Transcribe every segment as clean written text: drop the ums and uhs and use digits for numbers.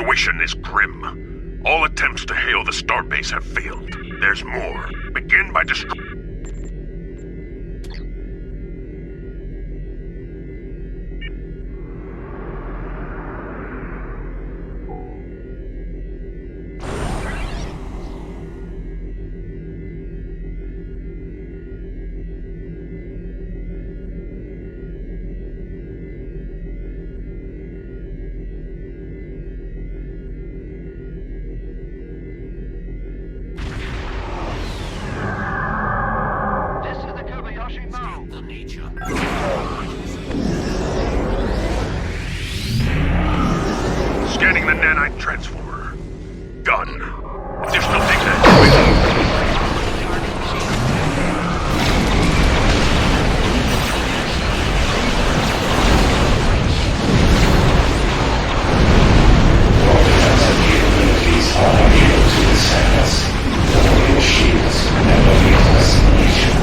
situation is grim. All attempts to hail the starbase have failed. There's more. Begin by destroying... Scanning the nanite transformer. Done. Additional data. Capabilities are unable to withstand us. Your shields never meet destination.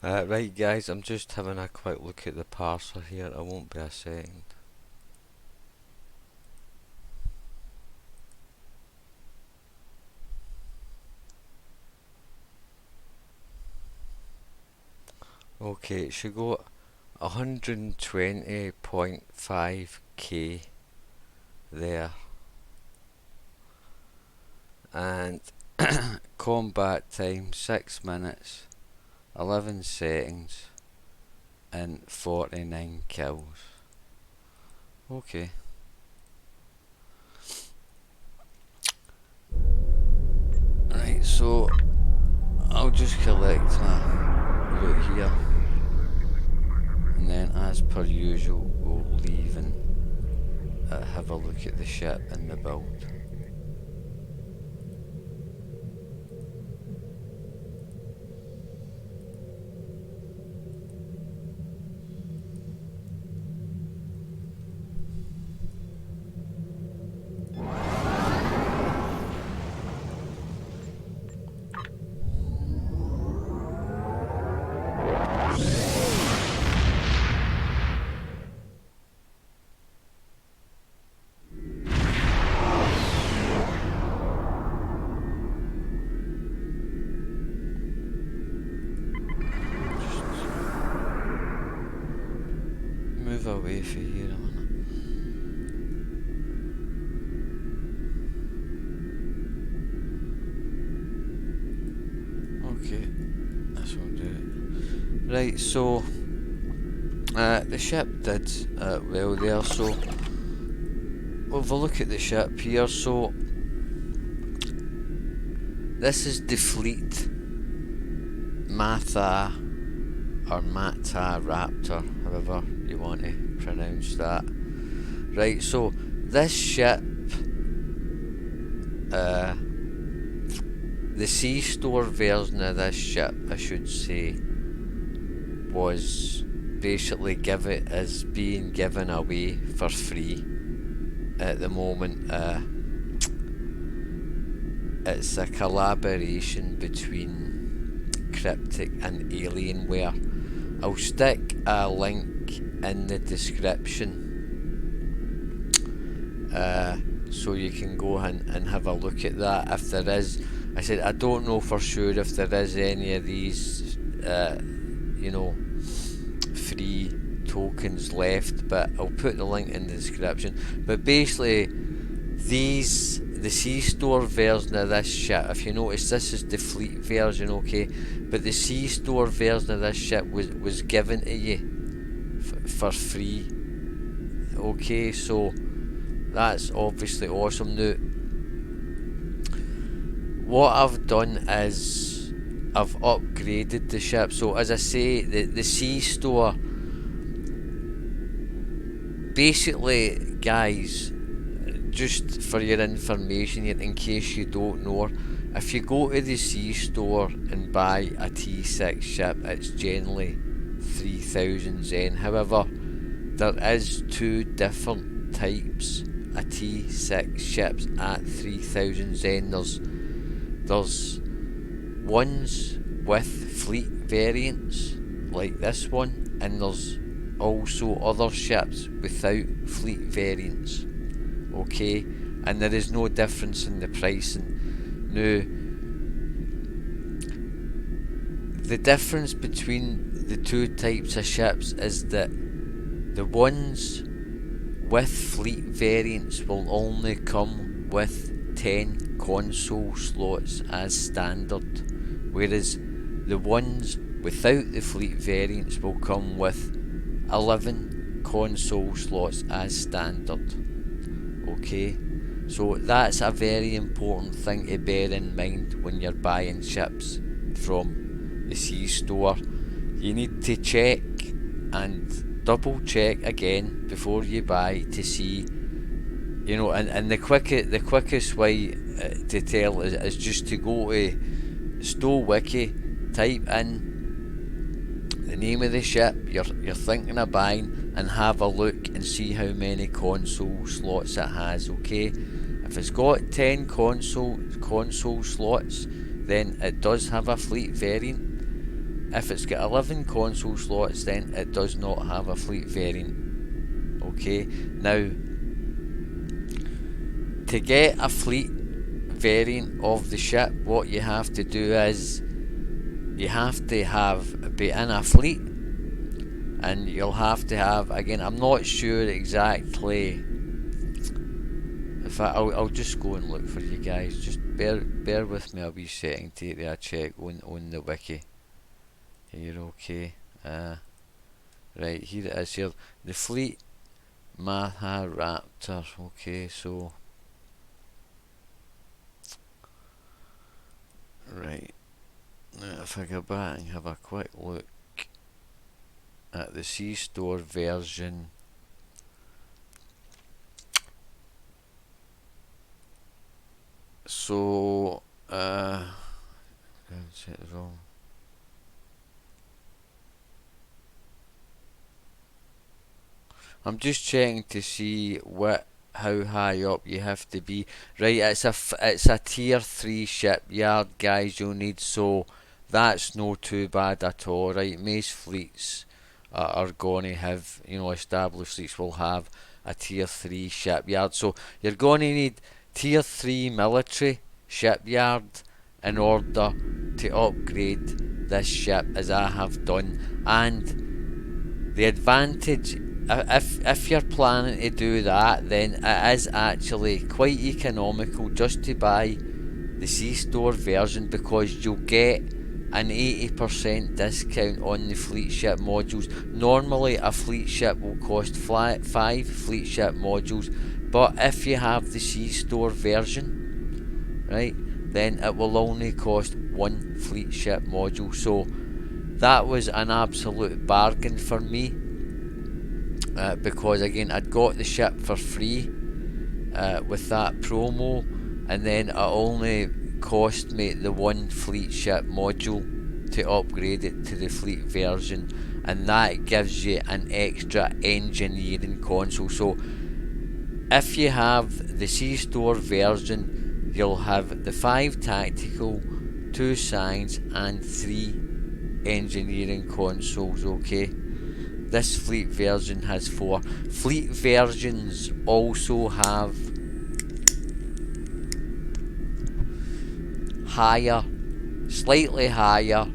Right guys, I'm just having a quick look at the parser here, it won't be a second. Okay, it should go 120.5k there. And combat time 6 minutes, 11 seconds, and 49 kills. Okay. Right, so I'll just collect my loot here, and then as per usual we'll leave and have a look at the ship and the build. Move away from here a minute. Okay, this will do it. Right, so the ship did well there, so we'll have a look at the ship here. So this is the fleet Matha or Mata Raptor, however you want to pronounce that. Right, so this ship, the sea store version of this ship, I should say, was basically being given away for free at the moment. It's a collaboration between Cryptic and Alienware. I'll stick a link in the description so you can go and have a look at that. If there is, I said I don't know for sure if there is any of these you know, free tokens left, but I'll put the link in the description. But basically the sea store version of this ship, if you notice, this is the fleet version, okay, but the sea store version of this ship was given to you for free, okay, so that's obviously awesome. Now what I've done is I've upgraded the ship. So as I say, the sea store, basically guys, just for your information here, in case you don't know, if you go to the sea store and buy a T6 ship, it's generally 3000 Zen. However, there is two different types of T6 ships at 3000 Zen. There's ones with fleet variants like this one, and there's also other ships without fleet variants, okay, and there is no difference in the pricing. Now the difference between the two types of ships is that the ones with fleet variants will only come with 10 console slots as standard, whereas the ones without the fleet variants will come with 11 console slots as standard, okay, so that's a very important thing to bear in mind when you're buying ships from the sea store. You need to check and double check again before you buy to see, you know, and the quickest way to tell is just to go to StowWiki, type in the name of the ship you're thinking of buying, and have a look and see how many console slots it has, okay. If it's got 10 console slots, then it does have a fleet variant. if it's got 11 console slots, then it does not have a fleet variant. Okay, now to get a fleet variant of the ship, what you have to do is you have to be in a fleet, and you'll have to have, again, I'm not sure exactly. I'll just go and look for you guys. Just bear with me a wee second to take a check on the wiki. Here, okay. Right, here it is here. The fleet Maha Raptor. Okay, so right. Now if I go back and have a quick look at the C-Store version. So that's it wrong. I'm just checking to see how high up you have to be. Right, it's a tier 3 shipyard, guys, you'll need, so that's no too bad at all. Right, most fleets are going to have, established fleets will have a tier 3 shipyard, so you're going to need tier 3 military shipyard in order to upgrade this ship, as I have done. And the advantage, if you're planning to do that, then it is actually quite economical just to buy the C-Store version, because you'll get an 80% discount on the fleet ship modules. Normally a fleet ship will cost 5 fleet ship modules, but if you have the C-Store version, right, then it will only cost 1 fleet ship module. So that was an absolute bargain for me, because again, I'd got the ship for free with that promo, and then it only cost me the 1 fleet ship module to upgrade it to the fleet version, and that gives you an extra engineering console. So if you have the C-Store version, you'll have the 5 tactical, 2 science, and 3 engineering consoles. Okay, this fleet version has 4. Fleet versions also have slightly higher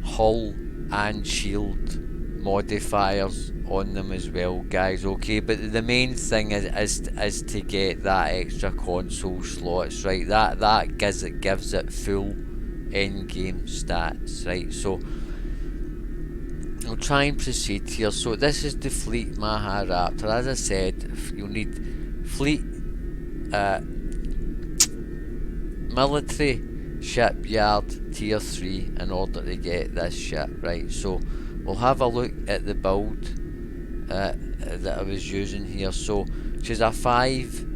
hull and shield modifiers on them as well, guys. Okay, but the main thing is to get that extra console slots, right? That gives it full end game stats, right? So I'll try and proceed here. So this is the fleet Maha Raptor. As I said, you'll need fleet military shipyard tier 3 in order to get this ship, right? So we'll have a look at the build that I was using here. So she's a 5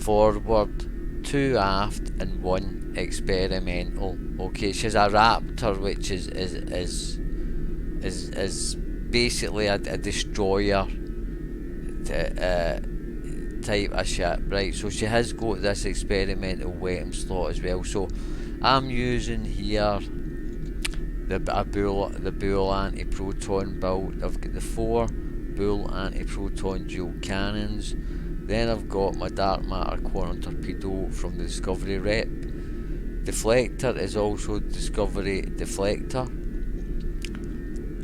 forward, 2 aft, and 1 experimental. Okay, she's a Raptor, which is basically a destroyer type of ship, right? So she has got this experimental weapon slot as well. So I'm using here the Bull anti-proton build. I've got the 4 Bull anti-proton dual cannons. Then I've got my dark matter quantum torpedo from the Discovery rep. Deflector is also Discovery deflector.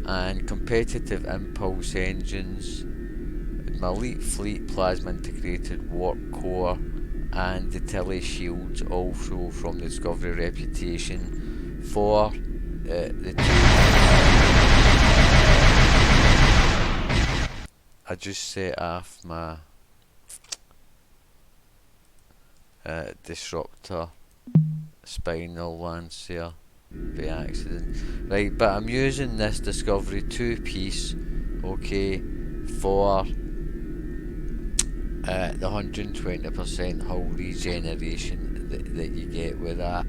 And competitive impulse engines, my elite fleet plasma integrated warp core, and the tele shields also from the Discovery reputation for the two. I just set off my disruptor spinal lance here by accident, right? But I'm using this Discovery 2-piece, okay, for the 120% hull regeneration that you get with that.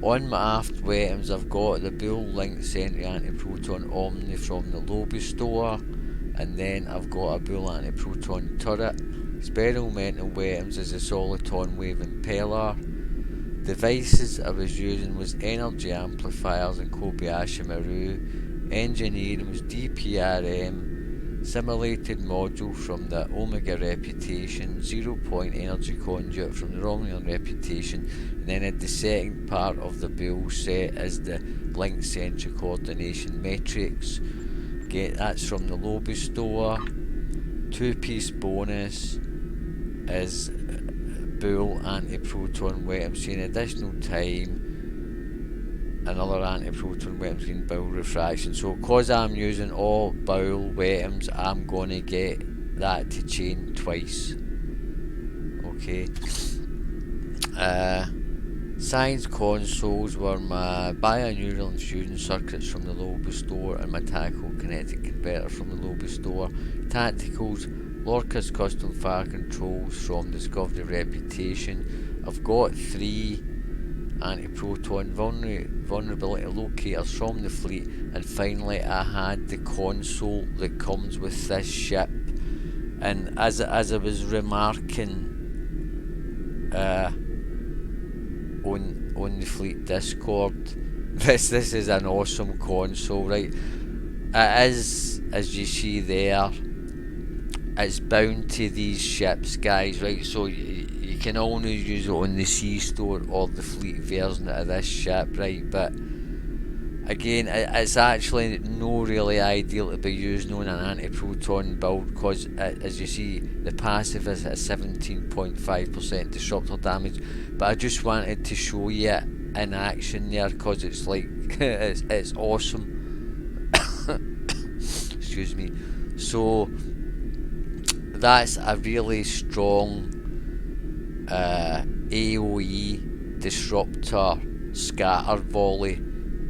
On my aft weapons, I've got the Bull Link Sentry Anti-Proton Omni from the Lobby store, and then I've got a Bull Anti-Proton turret. Experimental weapons is a Soliton Wave Impeller. Devices I was using was energy amplifiers and Kobayashi Maru. Engineering was DPRM, simulated module from the Omega Reputation, 0-point energy conduit from the Romulan Reputation, and then at the second part of the build set is the link centric coordination matrix. That's from the Lobby store. 2-piece bonus is Bull anti-proton weapon machine, additional time, another anti-proton weapon machine, Bull refraction. So cause I'm using all Bull weapons, I'm gonna get that to chain twice. Okay. Science consoles were my binaural infusion circuits from the Lobby store and my tactical kinetic converter from the Lobby store. Tacticals, Lorca's custom fire controls from Discovery Reputation. I've got 3 anti-proton vulnerability locators from the fleet, and finally I had the console that comes with this ship. And as I was remarking on the fleet Discord, this is an awesome console, right? It is, as you see there, it's bound to these ships, guys, right? So you can only use it on the sea store or the fleet version of this ship, right? But again, it's actually no really ideal to be using on an anti-proton build, because as you see, the passive is at 17.5% disruptor damage. But I just wanted to show you it in action there, because it's like it's awesome. Excuse me. So that's a really strong AoE disruptor scatter volley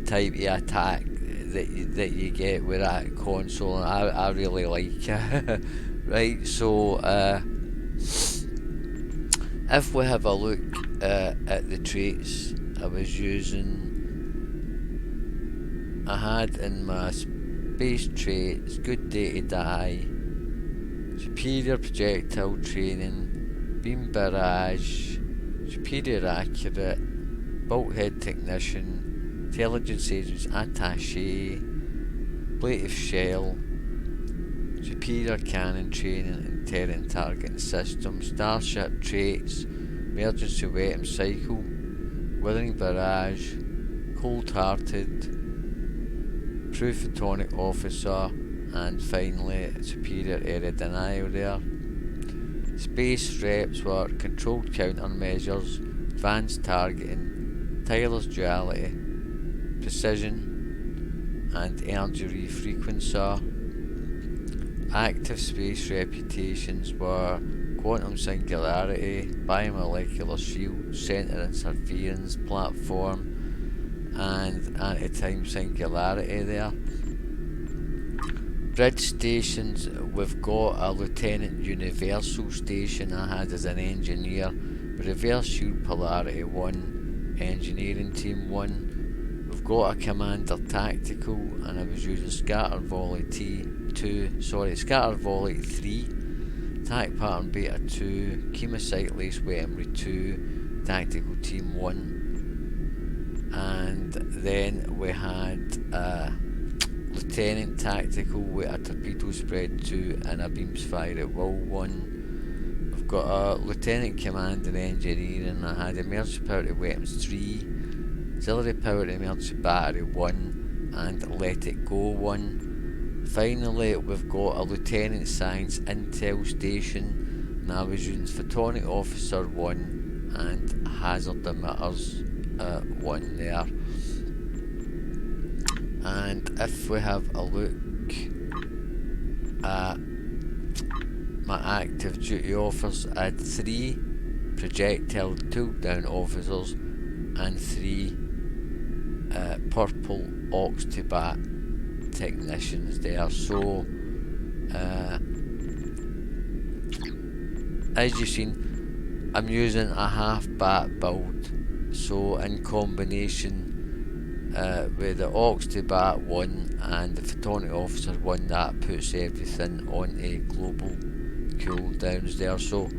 type of attack that you get with that console, and I really like it. Right, so if we have a look at the traits I was using, I had in my space traits good day to die, superior projectile training, beam barrage, superior accurate, bulkhead technician, intelligence agents attaché, ablative shell, superior cannon training and terran targeting system, starship traits, emergency weapon cycle, withering barrage, cold-hearted, true photonic officer, and finally superior area denial there. Space reps were controlled countermeasures, advanced targeting, tireless duality, precision, and energy refrequencer. Active space reputations were quantum singularity, biomolecular shield, center interference platform, and anti-time singularity there. Bridge stations, we've got a Lieutenant Universal station I had as an engineer, reverse shield polarity 1, engineering team 1. We've got a Commander Tactical, and I was using Scatter Volley 3, Attack Pattern Beta 2, Chemocyte Lace Weaponry 2, Tactical Team 1. And then we had Lieutenant Tactical with a Torpedo Spread 2 and a Beams Fire at Will 1. We've got a Lieutenant Commander Engineering, I had Emergency Power to Weapons 3, Auxiliary Power to Emergency Battery 1, and Let It Go 1. Finally, we've got a Lieutenant Science Intel Station, and I was using Photonic Officer 1 and Hazard Emitters 1 there. And if we have a look at my active duty officers, I had 3 projectile tooled down officers and 3 purple Octobat technicians there. So as you've seen, I'm using a half bat build, so in combination with the Octobat 1 and the Photonic Officer 1, that puts everything on a global cooldowns there. So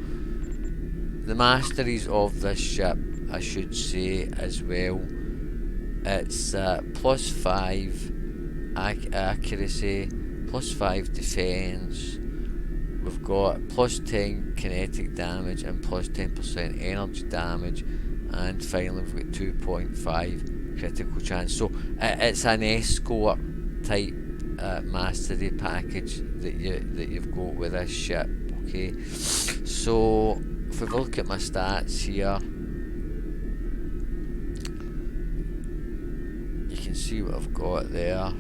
the masteries of this ship I should say as well. It's plus 5 accuracy, plus 5 defense. We've got plus 10 kinetic damage and plus 10% energy damage, and finally we've got 2.5 critical chance. So it's an escort type mastery package that you've got with this ship. Okay, so if we look at my stats here, you can see what I've got there.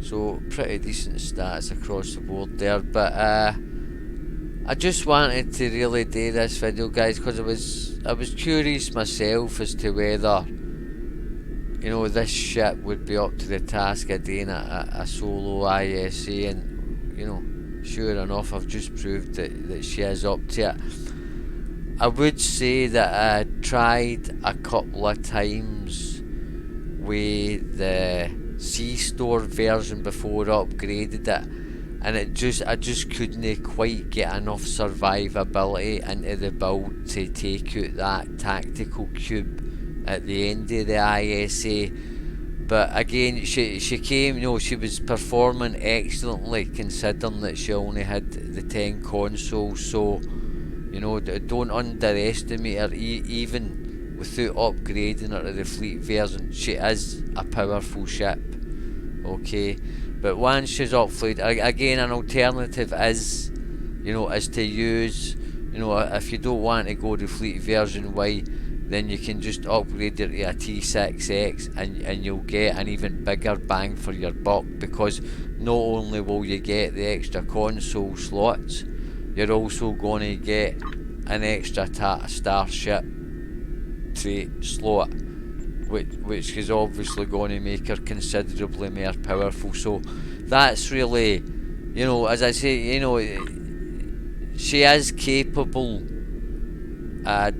So pretty decent stats across the board there, but I just wanted to really do this video, guys, because I was curious myself as to whether, you know, this ship would be up to the task of doing a solo ISA, and you know, sure enough, I've just proved that she is up to it. I would say that I tried a couple of times with the C-Store version before I upgraded it, and I just couldn't quite get enough survivability into the build to take out that tactical cube at the end of the ISA. But again, she came, you know, she was performing excellently considering that she only had the 10 consoles, so you know, don't underestimate her. Even without upgrading her to the fleet version, she is a powerful ship. Okay, but once she's upfleet, again, an alternative is, you know, is to use, you know, if you don't want to go the fleet version way, then you can just upgrade her to a T6X, and you'll get an even bigger bang for your buck, because not only will you get the extra console slots, you're also going to get an extra starship trait slot, which is obviously going to make her considerably more powerful. So that's really, you know, as I say, you know, she is capable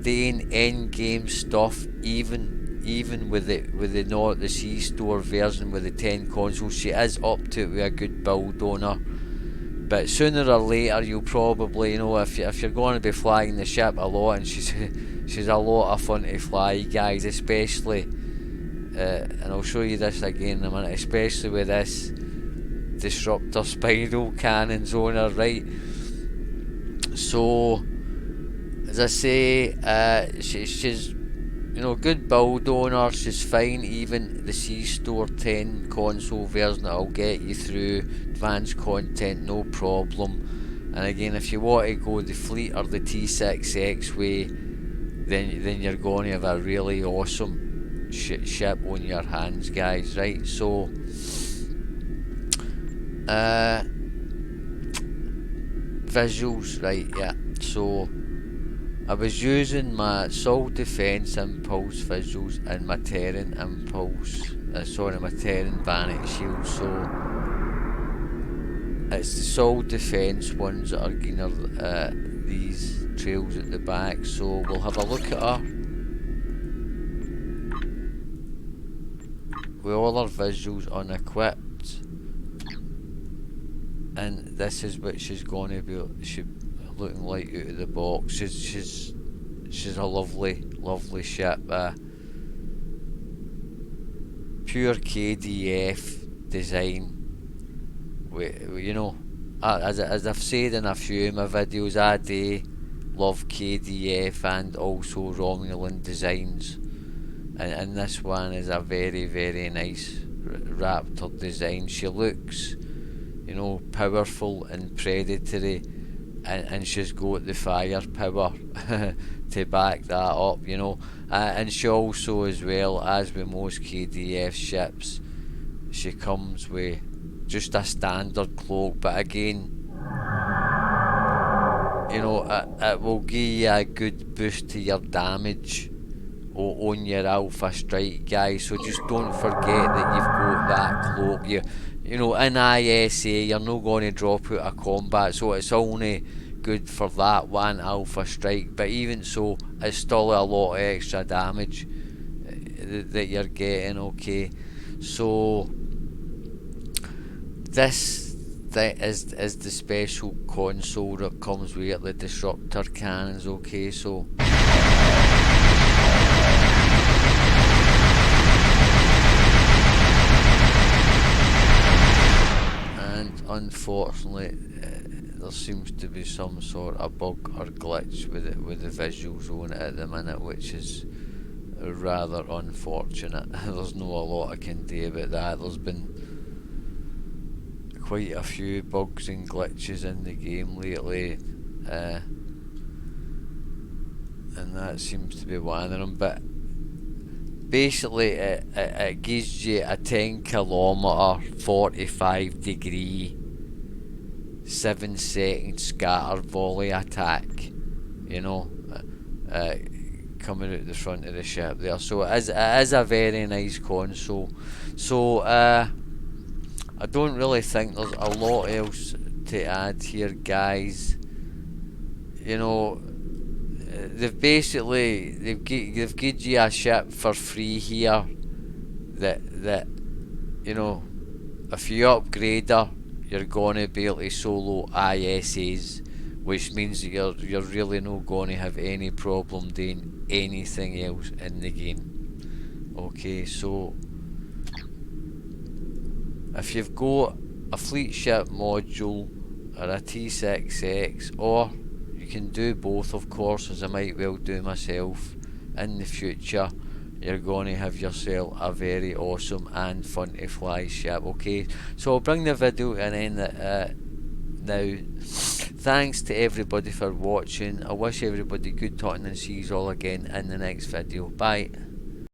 doing end game stuff, even with the not the C-Store version with the 10 consoles. She is up to it with a good build on her. But sooner or later, you'll probably, you know, if you're going to be flying the ship a lot, and she's a lot of fun to fly, guys, especially, and I'll show you this again in a minute, especially with this disruptor spiral cannons on her, right? So, as I say, she's, you know, good build on her. She's fine. Even the C-Store 10 console version that'll get you through advanced content, no problem. And again, if you want to go the fleet or the T6X way, then you're going to have a really awesome ship on your hands, guys, right? So visuals, right? Yeah, so I was using my Soul Defense Impulse visuals and my Terran Impulse, my Terran Vanity Shield. So it's the Soul Defense ones that are giving her these trails at the back. So we'll have a look at her with all her visuals unequipped, and this is what she's going to be looking like out of the box. She's a lovely ship. Pure KDF design. You know, as I've said in a few of my videos, I do love KDF and also Romulan designs, and this one is a very nice Raptor design. She looks, you know, powerful and predatory, and she's got the firepower to back that up, you know. And she also, as well as with most KDF ships, she comes with just a standard cloak, but again, you know, it will give you a good boost to your damage on your Alpha Strike, guys. So just don't forget that you've got that cloak. You know, in ISA, you're not going to drop out of combat, so it's only good for that one Alpha Strike. But even so, it's still a lot of extra damage that you're getting. Okay, so this is the special console that comes with it, the disruptor cannons. Okay, so and unfortunately there seems to be some sort of bug or glitch with the visuals on it at the minute, which is rather unfortunate. There's no a lot I can do about that. There's been quite a few bugs and glitches in the game lately, and that seems to be one of them. But basically it gives you a 10 kilometer 45 degree 7-second scatter volley attack, you know, coming out the front of the ship there. So it is a very nice console. So I don't really think there's a lot else to add here, guys. You know, they've given you a ship for free here that you know, if you upgrade her, you're gonna be able to solo ISAs, which means that you're really not gonna have any problem doing anything else in the game. Okay, so if you've got a fleet ship module or a T6X, or you can do both, of course, as I might well do myself in the future, you're going to have yourself a very awesome and fun to fly ship. Okay, so I'll bring the video to an end now. Thanks to everybody for watching. I wish everybody good talking and see you all again in the next video. Bye.